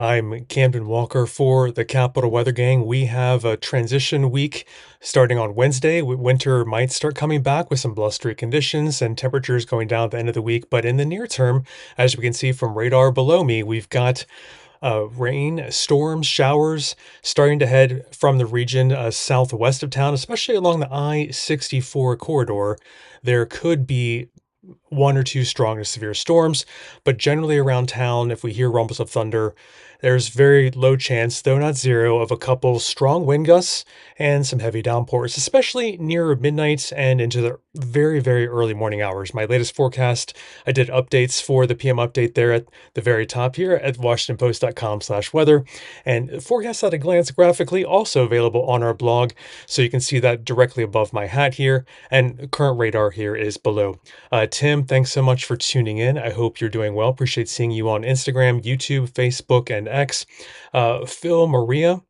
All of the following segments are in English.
I'm Camden Walker for the Capital Weather Gang. We have a transition week starting on Wednesday. Winter might start coming back with some blustery conditions and temperatures going down at the end of the week. But in the near term, as we can see from radar below me, we've got rain, storms, showers starting to head from the region southwest of town, especially along the I-64 corridor. There could be one or two strong to severe storms, but generally around town, if we hear rumbles of thunder, there's very low chance, though not zero, of a couple strong wind gusts and some heavy downpours, especially near midnight and into the very, very early morning hours. My latest forecast, I did updates for the PM update there at the very top here at washingtonpost.com/weather, and forecast at a glance graphically also available on our blog, so you can see that directly above my hat here, and current radar here is below. Tim, thanks so much for tuning in. I hope you're doing well. Appreciate seeing you on Instagram, YouTube, Facebook, and X. Phil, Maria,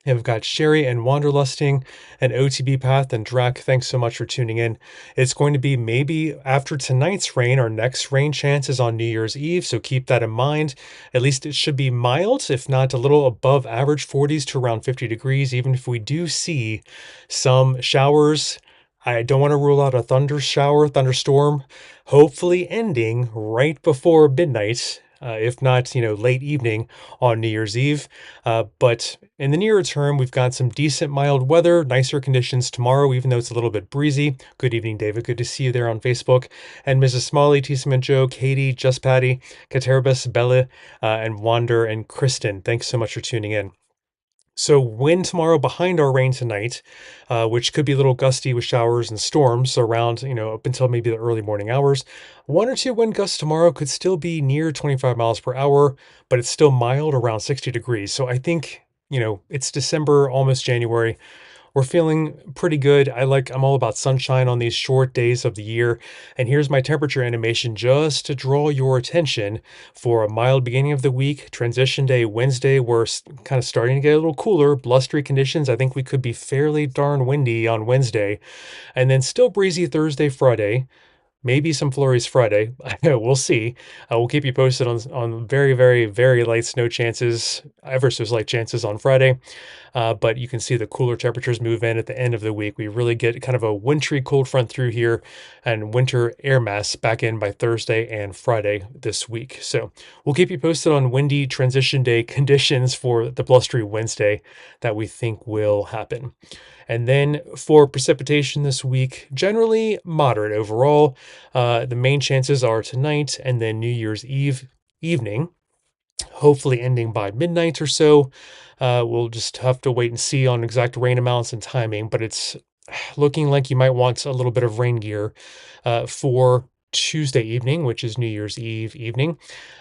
and we've got Sherry and Wanderlusting and OTB Path and Drac. Thanks so much for tuning in. It's going to be maybe after tonight's rain, our next rain chance is on New Year's Eve, so keep that in mind. At least it should be mild, if not a little above average 40s to around 50 degrees, even if we do see some showers. I don't want to rule out a thunderstorm, hopefully ending right before midnight, if not, late evening on New Year's Eve. But in the nearer term, we've got some decent mild weather, nicer conditions tomorrow, even though it's a little bit breezy. Good evening, David. Good to see you there on Facebook. And Mrs. Smalley, T. Joe, Katie, Just Patty, Katerabus, Bella, and Wander, and Kristen. Thanks so much for tuning in. So wind tomorrow behind our rain tonight, which could be a little gusty with showers and storms around, up until maybe the early morning hours. One or two wind gusts tomorrow could still be near 25 miles per hour, but it's still mild around 60 degrees. So I think, it's December, almost January. We're feeling pretty good. I'm all about sunshine on these short days of the year. And here's my temperature animation just to draw your attention for a mild beginning of the week. Transition day Wednesday, we're kind of starting to get a little cooler, blustery conditions. I think we could be fairly darn windy on Wednesday, and then still breezy Thursday, Friday. Maybe some flurries Friday. We'll see. We'll keep you posted on very, very, very light snow chances, ever so slight chances on Friday. But you can see the cooler temperatures move in at the end of the week. We really get kind of a wintry cold front through here and winter air mass back in by Thursday and Friday this week. So we'll keep you posted on windy transition day conditions for the blustery Wednesday that we think will happen. And then for precipitation this week, generally moderate overall. The main chances are tonight and then New Year's Eve evening, hopefully ending by midnight or so. We'll just have to wait and see on exact rain amounts and timing, but it's looking like you might want a little bit of rain gear for Tuesday evening, which is New Year's Eve evening.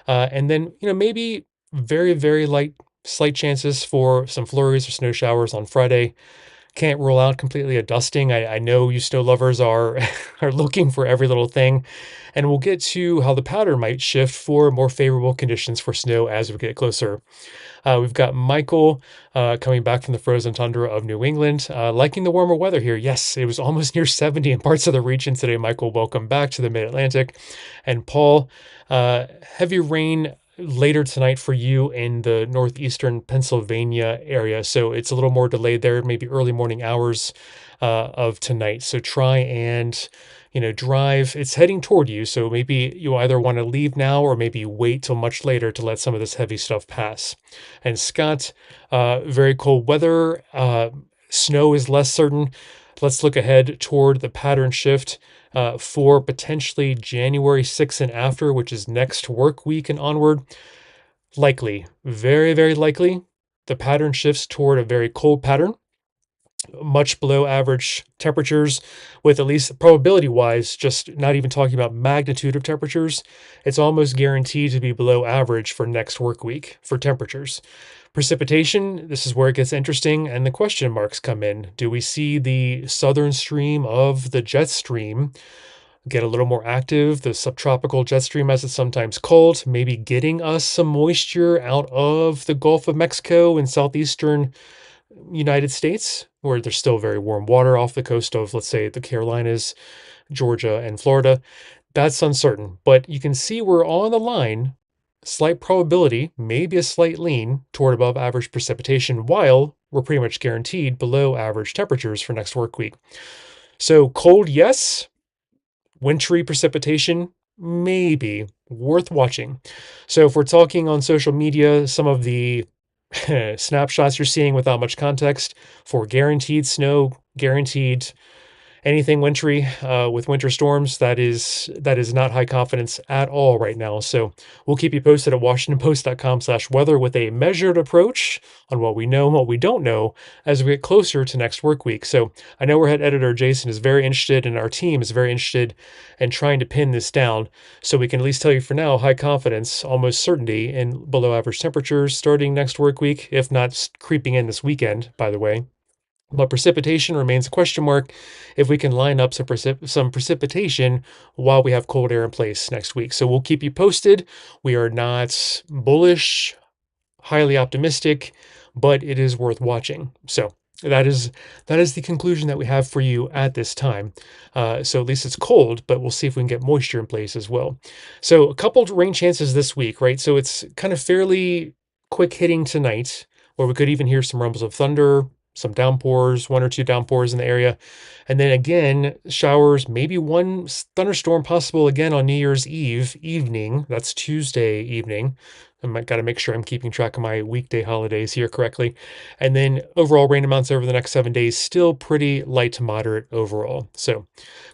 And then, maybe very, very slight chances for some flurries or snow showers on Friday. Can't rule out completely a dusting. I know you snow lovers are are looking for every little thing, and we'll get to how the pattern might shift for more favorable conditions for snow as we get closer. We've got Michael coming back from the frozen tundra of New England, liking the warmer weather here. Yes, it was almost near 70 in parts of the region today. Michael, welcome back to the Mid-Atlantic. And Paul, heavy rain later tonight for you in the northeastern Pennsylvania area. So it's a little more delayed there, maybe early morning hours of tonight. So try and, drive. It's heading toward you. So maybe you either want to leave now or maybe wait till much later to let some of this heavy stuff pass. And Scott, very cold weather. Snow is less certain. Let's look ahead toward the pattern shift for potentially January 6th and after, which is next work week and onward. Likely, very, very likely, the pattern shifts toward a very cold pattern, much below average temperatures, with at least probability wise, just not even talking about magnitude of temperatures, it's almost guaranteed to be below average for next work week for temperatures. Precipitation, this is where it gets interesting and the question marks come in. Do we see the southern stream of the jet stream get a little more active, the subtropical jet stream as it's sometimes called, maybe getting us some moisture out of the Gulf of Mexico and southeastern United States, where there's still very warm water off the coast of, let's say, the Carolinas, Georgia, and Florida? That's uncertain, but you can see we're on the line slight probability, maybe a slight lean toward above average precipitation, while we're pretty much guaranteed below average temperatures for next work week. So cold, yes. Wintry precipitation, maybe worth watching. So if we're talking on social media, some of the snapshots you're seeing without much context for guaranteed snow, guaranteed anything wintry with winter storms, that is not high confidence at all right now. So we'll keep you posted at washingtonpost.com/weather with a measured approach on what we know and what we don't know as we get closer to next work week. So I know our head editor Jason is very interested, and our team is very interested in trying to pin this down, so we can at least tell you for now high confidence, almost certainty in below average temperatures starting next work week, if not creeping in this weekend, by the way. But precipitation remains a question mark if we can line up some precipitation while we have cold air in place next week. So we'll keep you posted. We are not bullish, highly optimistic, but it is worth watching. So that is the conclusion that we have for you at this time. So at least it's cold, but we'll see if we can get moisture in place as well. So a couple of rain chances this week, right? So it's kind of fairly quick hitting tonight, where we could even hear some rumbles of thunder, some downpours, one or two downpours in the area. And then again, showers, maybe one thunderstorm possible again on New Year's Eve evening. That's Tuesday evening. I might got to make sure I'm keeping track of my weekday holidays here correctly. And then overall rain amounts over the next 7 days, still pretty light to moderate overall. So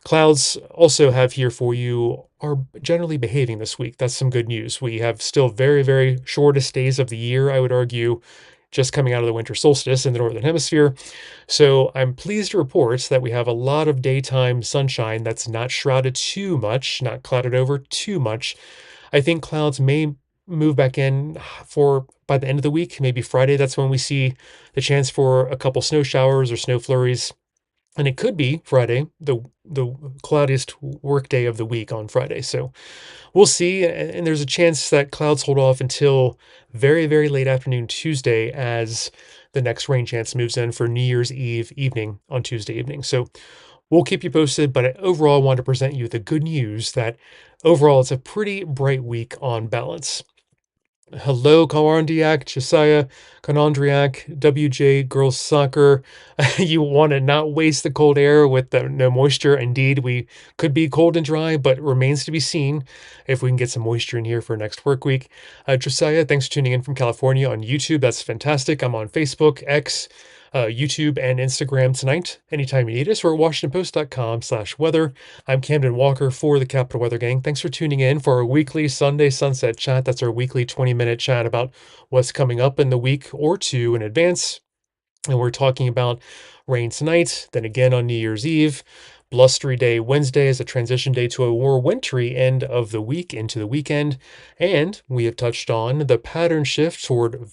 clouds also have here for you are generally behaving this week. That's some good news. We have still very, very shortest days of the year, I would argue, just coming out of the winter solstice in the Northern Hemisphere. So I'm pleased to report that we have a lot of daytime sunshine that's not shrouded too much, not clouded over too much. I think clouds may move back in for by the end of the week, maybe Friday. That's when we see the chance for a couple snow showers or snow flurries. And it could be Friday, the cloudiest work day of the week on Friday. So we'll see. And there's a chance that clouds hold off until very, very late afternoon Tuesday as the next rain chance moves in for New Year's Eve evening on Tuesday evening. So we'll keep you posted. But overall, I want to present you the good news that overall it's a pretty bright week on balance. Hello, Kawarndiak, Josiah, Conondriac, WJ, Girls Soccer. You want to not waste the cold air with the no moisture. Indeed, we could be cold and dry, but it remains to be seen if we can get some moisture in here for next work week. Josiah, thanks for tuning in from California on YouTube. That's fantastic. I'm on Facebook, X, YouTube, and Instagram tonight. Anytime you need us, we're at WashingtonPost.com/weather. I'm Camden Walker for the Capital Weather Gang. Thanks for tuning in for our weekly Sunday Sunset Chat. That's our weekly 20-minute chat about what's coming up in the week or two in advance. And we're talking about rain tonight, then again on New Year's Eve. Blustery Day Wednesday is a transition day to a more wintry end of the week into the weekend. And we have touched on the pattern shift toward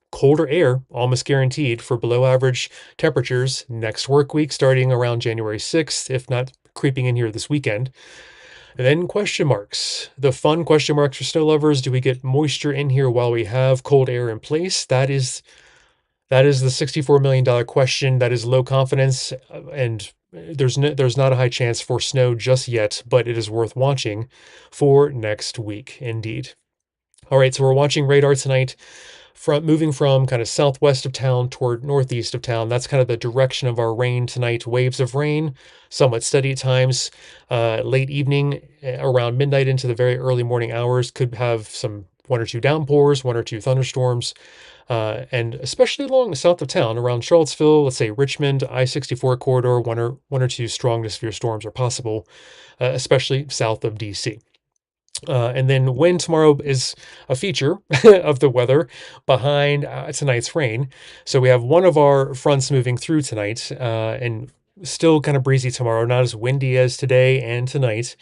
colder air, almost guaranteed, for below average temperatures next work week, starting around January 6th, if not creeping in here this weekend. And then question marks. The fun question marks for snow lovers. Do we get moisture in here while we have cold air in place? That is the $64 million question. That is low confidence, and there's not a high chance for snow just yet, but it is worth watching for next week, indeed. All right, so we're watching radar tonight, moving from kind of southwest of town toward northeast of town. That's kind of the direction of our rain tonight. Waves of rain, somewhat steady at times. Late evening, around midnight into the very early morning hours, could have some one or two downpours, one or two thunderstorms. And especially along the south of town, around Charlottesville, let's say Richmond, I-64 corridor, one or two strong to severe storms are possible, especially south of DC. And then wind tomorrow is a feature of the weather behind tonight's rain. So we have one of our fronts moving through tonight, and still kind of breezy tomorrow, not as windy as today and tonight,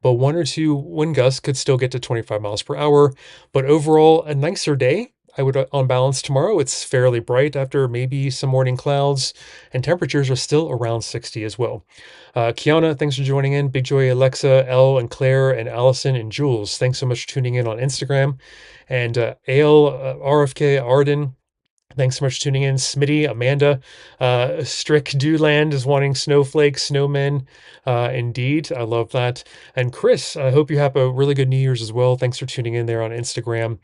but one or two wind gusts could still get to 25 miles per hour. But overall, a nicer day. I would, on balance, tomorrow. It's fairly bright after maybe some morning clouds, and temperatures are still around 60 as well. Kiana, thanks for joining in. Big Joy, Alexa, Elle, and Claire, and Allison, and Jules, thanks so much for tuning in on Instagram. And Ale, RFK, Arden, Thanks so much for tuning in. Smitty, Amanda, Strick Dewland is wanting snowflakes, snowmen. Indeed, I love that. And Chris, I hope you have a really good New Year's as well. Thanks for tuning in there on Instagram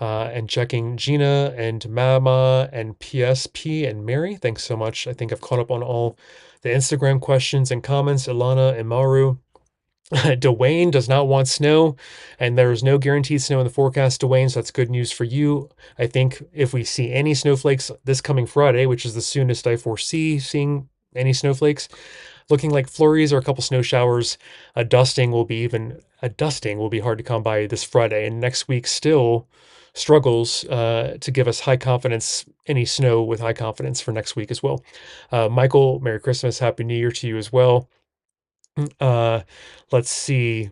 and checking. Gina and Mama and PSP and Mary. Thanks so much. I think I've caught up on all the Instagram questions and comments. Ilana and Maru. Dwayne does not want snow, and there's no guaranteed snow in the forecast, Dwayne, so that's good news for you. I think if we see any snowflakes this coming Friday, which is the soonest I foresee seeing any snowflakes, looking like flurries or a couple snow showers. A dusting will be hard to come by this Friday, and next week still struggles to give us high confidence, any snow with high confidence for next week as well. Michael, Merry Christmas, Happy New Year to you as well. Uh, let's see.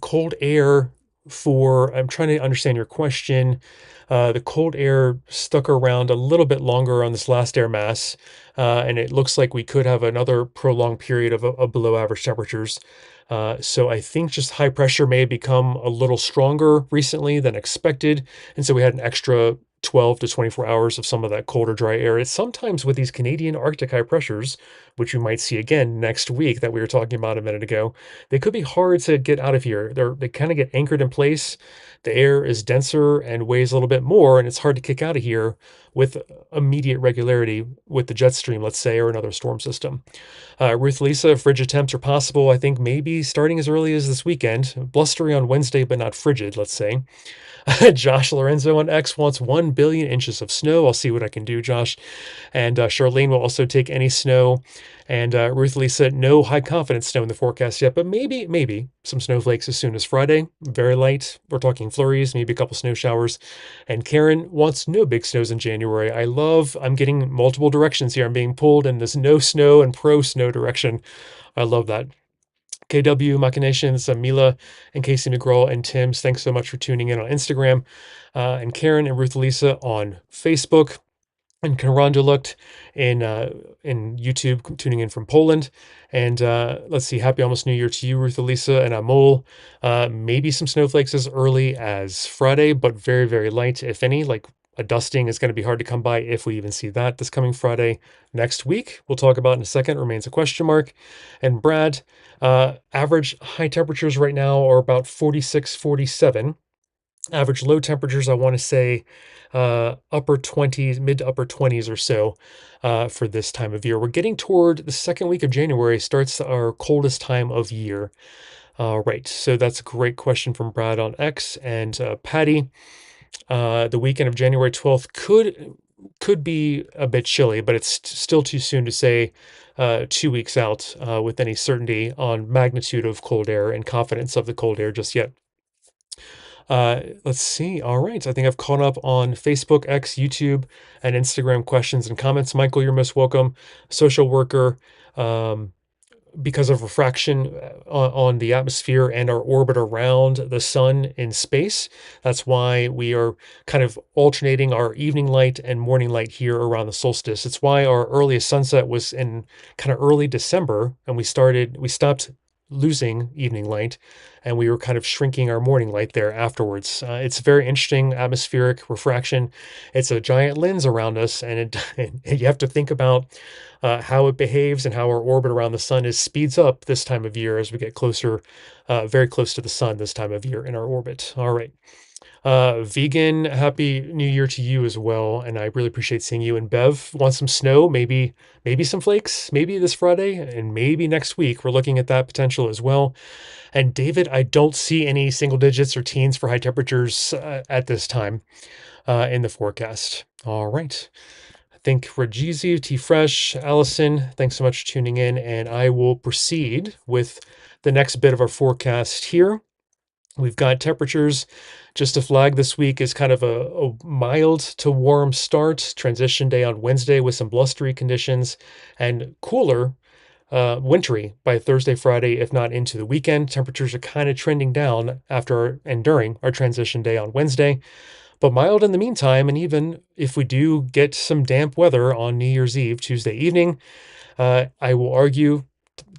Cold air for, I'm trying to understand your question. The cold air stuck around a little bit longer on this last air mass, and it looks like we could have another prolonged period of below average temperatures. So I think just high pressure may have become a little stronger recently than expected. And so we had an extra 12 to 24 hours of some of that colder, dry air. It's sometimes with these Canadian Arctic high pressures, which we might see again next week that we were talking about a minute ago, they could be hard to get out of here. They kind of get anchored in place. The air is denser and weighs a little bit more, and it's hard to kick out of here with immediate regularity with the jet stream, let's say, or another storm system. Ruth Lisa, frigid temps are possible. I think maybe starting as early as this weekend. Blustery on Wednesday, but not frigid, let's say. Josh Lorenzo on X wants 1 billion inches of snow. I'll see what I can do, Josh. And Charlene will also take any snow. And Ruth Lisa, no high confidence snow in the forecast yet, but maybe some snowflakes as soon as Friday. Very light. We're talking flurries, maybe a couple snow showers. And Karen wants no big snows in January. I'm getting multiple directions here. I'm being pulled in this no snow and pro snow direction. I love that. KW Machinations, Mila and Casey McGraw and Tim's. Thanks so much for tuning in on Instagram. And Karen and Ruth Lisa on Facebook. And Karanja looked in YouTube, tuning in from Poland. And let's see, happy almost New Year to you, Ruth Elisa and Amol. Maybe some snowflakes as early as Friday, but very, very light, if any. Like a dusting is going to be hard to come by if we even see that this coming Friday. Next week, we'll talk about in a second, remains a question mark. And Brad, average high temperatures right now are about 46, 47. Average low temperatures, I want to say upper 20s, mid to upper 20s or so for this time of year. We're getting toward the second week of January, starts our coldest time of year. All right, so that's a great question from Brad on X. And Patty, the weekend of January 12th could be a bit chilly, but it's still too soon to say 2 weeks out with any certainty on magnitude of cold air and confidence of the cold air just yet. Let's see. All right. I think I've caught up on Facebook, X, YouTube, and Instagram questions and comments. Michael, you're most welcome. Social worker, because of refraction on the atmosphere and our orbit around the sun in space. That's why we are kind of alternating our evening light and morning light here around the solstice. It's why our earliest sunset was in kind of early December, and we stopped losing evening light, and we were kind of shrinking our morning light there afterwards. It's very interesting atmospheric refraction. It's a giant lens around us, and you have to think about how it behaves and how our orbit around the sun speeds up this time of year as we get closer, very close to the sun this time of year in our orbit. All right. Vegan, happy New Year to you as well. And I really appreciate seeing you. And Bev wants some snow, maybe some flakes, maybe this Friday, and maybe next week. We're looking at that potential as well. And David, I don't see any single digits or teens for high temperatures at this time in the forecast. All right. I think Rajizi, T Fresh, Allison, thanks so much for tuning in. And I will proceed with the next bit of our forecast here. We've got temperatures. Just a flag this week is kind of a mild to warm start. Transition day on Wednesday with some blustery conditions and cooler, wintry by Thursday, Friday, if not into the weekend. Temperatures are kind of trending down after and during our transition day on Wednesday, but mild in the meantime. And even if we do get some damp weather on New Year's Eve, Tuesday evening, I will argue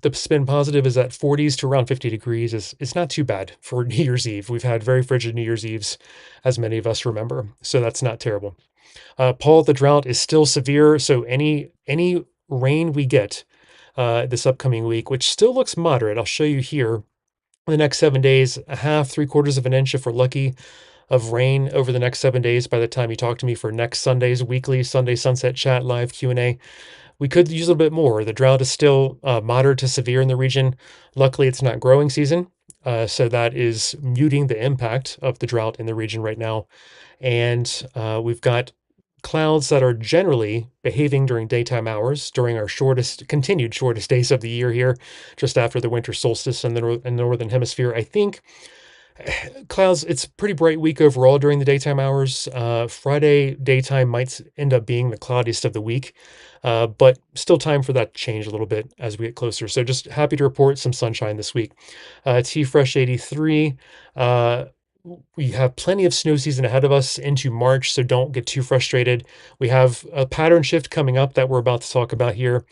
the spin positive is that 40s to around 50 degrees is not too bad for New Year's Eve. We've had very frigid New Year's Eves, as many of us remember, so that's not terrible. Paul, the drought is still severe, so any rain we get this upcoming week, which still looks moderate, I'll show you here. The next 7 days, a half, 3/4 of an inch if we're lucky of rain over the next 7 days. By the time you talk to me for next Sunday's weekly Sunday Sunset Chat live Q&A, we could use a little bit more. The drought is still moderate to severe in the region. Luckily, it's not growing season, so that is muting the impact of the drought in the region right now. And we've got clouds that are generally behaving during daytime hours during our continued shortest days of the year here, just after the winter solstice in the northern hemisphere. I think clouds, it's a pretty bright week overall during the daytime hours. Friday daytime might end up being the cloudiest of the week, but still time for that to change a little bit as we get closer. So just happy to report some sunshine this week. T Fresh 83. Uh, we have plenty of snow season ahead of us into March, so don't get too frustrated. We have a pattern shift coming up that we're about to talk about here.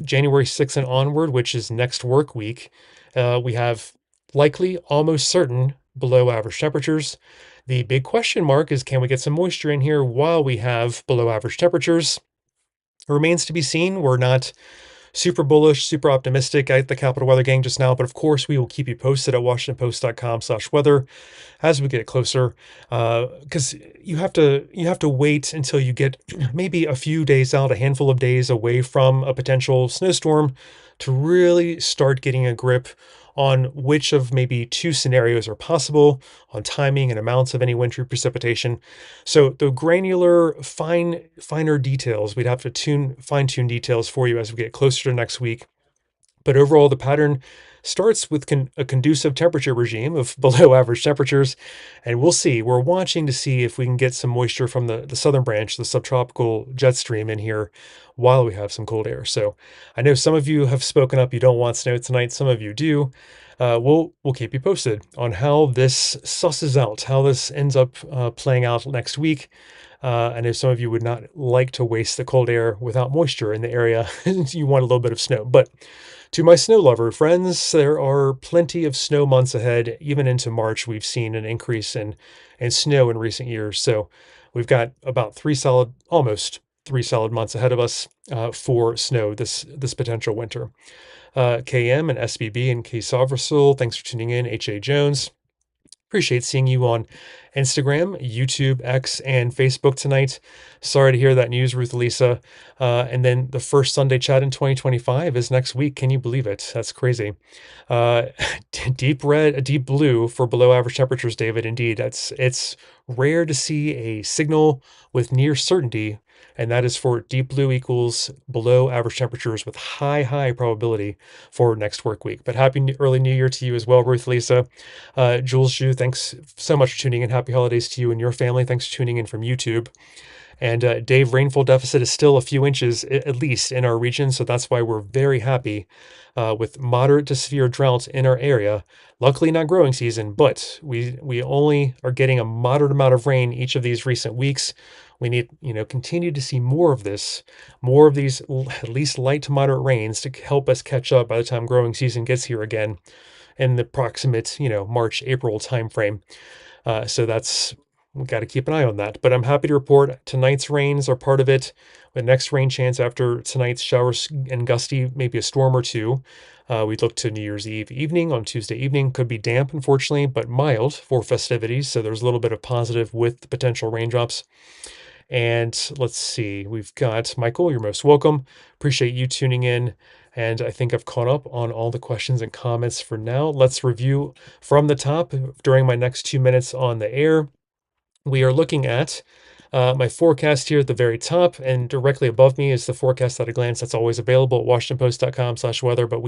January 6th and onward, which is next work week. We have likely, almost certain, below average temperatures. The big question mark is, can we get some moisture in here while we have below average temperatures? It remains to be seen. We're not super bullish, super optimistic at the Capital Weather Gang just now, but of course we will keep you posted at washingtonpost.com/weather as we get closer, because you have to wait until you get maybe a few days out, a handful of days away from a potential snowstorm to really start getting a grip on which of maybe two scenarios are possible on timing and amounts of any wintry precipitation. So the granular, finer details, we'd have to fine-tune details for you as we get closer to next week. But overall, the pattern starts with a conducive temperature regime of below average temperatures, and we'll see. We're watching to see if we can get some moisture from the southern branch, the subtropical jet stream in here while we have some cold air. So I know some of you have spoken up. You don't want snow tonight. Some of you do. We'll keep you posted on how this susses out, how this ends up playing out next week. I know some of you would not like to waste the cold air without moisture in the area. You want a little bit of snow. But to my snow lover friends, there are plenty of snow months ahead. Even into March, we've seen an increase in snow in recent years. So we've got about almost 3 solid months ahead of us for snow this potential winter. KM and SBB and K Soversul, thanks for tuning in. H.A. Jones. Appreciate seeing you on Instagram, YouTube, X, and Facebook tonight. Sorry to hear that news, Ruth Lisa. And then the first Sunday chat in 2025 is next week. Can you believe it? That's crazy. Uh, deep blue for below average temperatures, David. Indeed, it's rare to see a signal with near certainty, and that is for deep blue equals below average temperatures with high probability for next work week. But early New Year to you as well, Ruth Lisa. Jules Zhu, thanks so much for tuning in. Happy holidays to you and your family. Thanks for tuning in from YouTube. And Dave, rainfall deficit is still a few inches at least in our region, so that's why we're very happy with moderate to severe drought in our area. Luckily, not growing season, but we only are getting a moderate amount of rain each of these recent weeks. We need, continue to see more of this, more of these at least light to moderate rains to help us catch up by the time growing season gets here again in the proximate, March, April timeframe. So we got to keep an eye on that. But I'm happy to report tonight's rains are part of it. The next rain chance after tonight's showers and gusty, maybe a storm or two. We look to New Year's Eve evening on Tuesday evening. Could be damp, unfortunately, but mild for festivities. So there's a little bit of positive with the potential raindrops. And let's see, we've got Michael, you're most welcome. Appreciate you tuning in. And I think I've caught up on all the questions and comments for now. Let's review from the top during my next 2 minutes on the air. We are looking at my forecast here at the very top, and directly above me is the forecast at a glance that's always available at washingtonpost.com/weather. But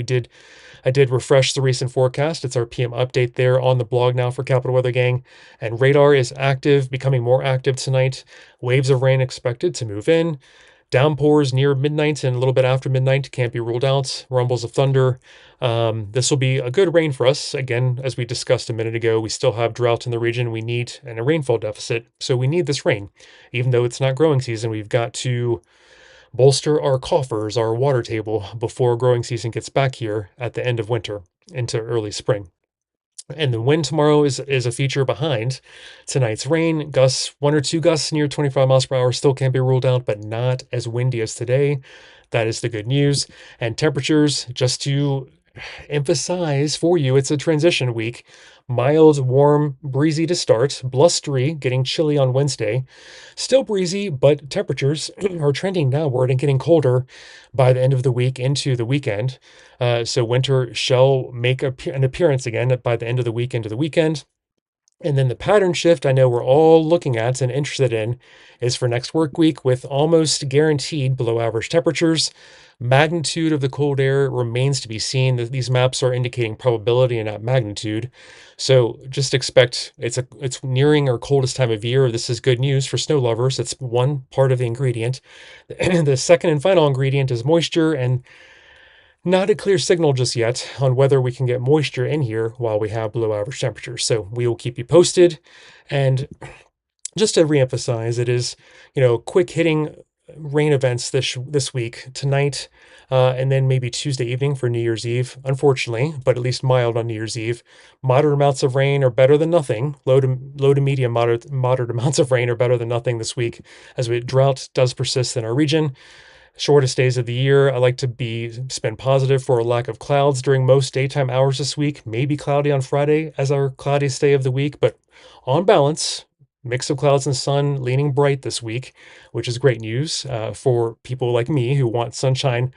I did refresh the recent forecast. It's our PM update there on the blog now for Capital Weather Gang. And radar is active, becoming more active tonight. Waves of rain expected to move in. Downpours near midnight and a little bit after midnight can't be ruled out. Rumbles of thunder. This will be a good rain for us. Again, as we discussed a minute ago, we still have drought in the region we need and a rainfall deficit. So we need this rain. Even though it's not growing season, we've got to bolster our coffers, our water table, before growing season gets back here at the end of winter into early spring. And the wind tomorrow is a feature behind tonight's rain. Gusts, 1 or 2 gusts near 25 miles per hour still can be ruled out, but not as windy as today. That is the good news. And temperatures, just to emphasize for you, it's a transition week. Mild, warm, breezy to start. Blustery, getting chilly on Wednesday. Still breezy, but temperatures are trending downward and getting colder by the end of the week into the weekend. So winter shall make an appearance again by the end of the week into the weekend. And then the pattern shift I know we're all looking at and interested in is for next work week with almost guaranteed below average temperatures. Magnitude of the cold air remains to be seen. These maps are indicating probability and not magnitude. So just expect it's nearing our coldest time of year. This is good news for snow lovers. It's one part of the ingredient. The second and final ingredient is moisture, and not a clear signal just yet on whether we can get moisture in here while we have below average temperatures. So we will keep you posted. And just to reemphasize, it is, quick hitting rain events this week, tonight, and then maybe Tuesday evening for New Year's Eve, unfortunately, but at least mild on New Year's Eve. Moderate amounts of rain are better than nothing. Low to medium moderate amounts of rain are better than nothing this week, as drought does persist in our region. Shortest days of the year, I like to spend positive for a lack of clouds during most daytime hours this week. Maybe cloudy on Friday as our cloudiest day of the week, but on balance, mix of clouds and sun leaning bright this week, which is great news for people like me who want sunshine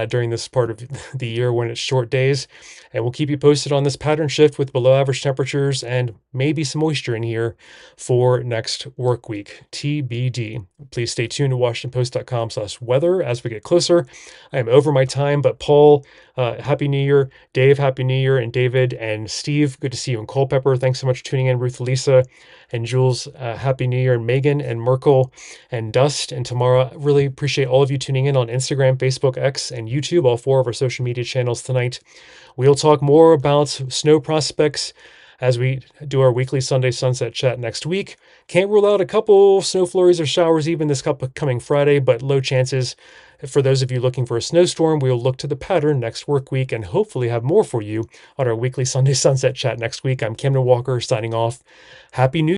during this part of the year when it's short days. And we'll keep you posted on this pattern shift with below average temperatures and maybe some moisture in here for next work week. TBD. Please stay tuned to WashingtonPost.com/weather as we get closer. I am over my time, but Paul, Happy New Year. Dave, Happy New Year. And David and Steve, good to see you in Culpeper. Thanks so much for tuning in. Ruth, Lisa, and Jules, Happy New Year. And Megan and Merkel and Dust and Tamara, really appreciate all of you tuning in on Instagram, Facebook, X, and YouTube, all 4 of our social media channels tonight. We'll talk more about snow prospects as we do our weekly Sunday sunset chat next week. Can't rule out a couple snow flurries or showers even this coming Friday, but low chances. For those of you looking for a snowstorm, we'll look to the pattern next work week and hopefully have more for you on our weekly Sunday sunset chat next week. I'm Camden Walker signing off. Happy New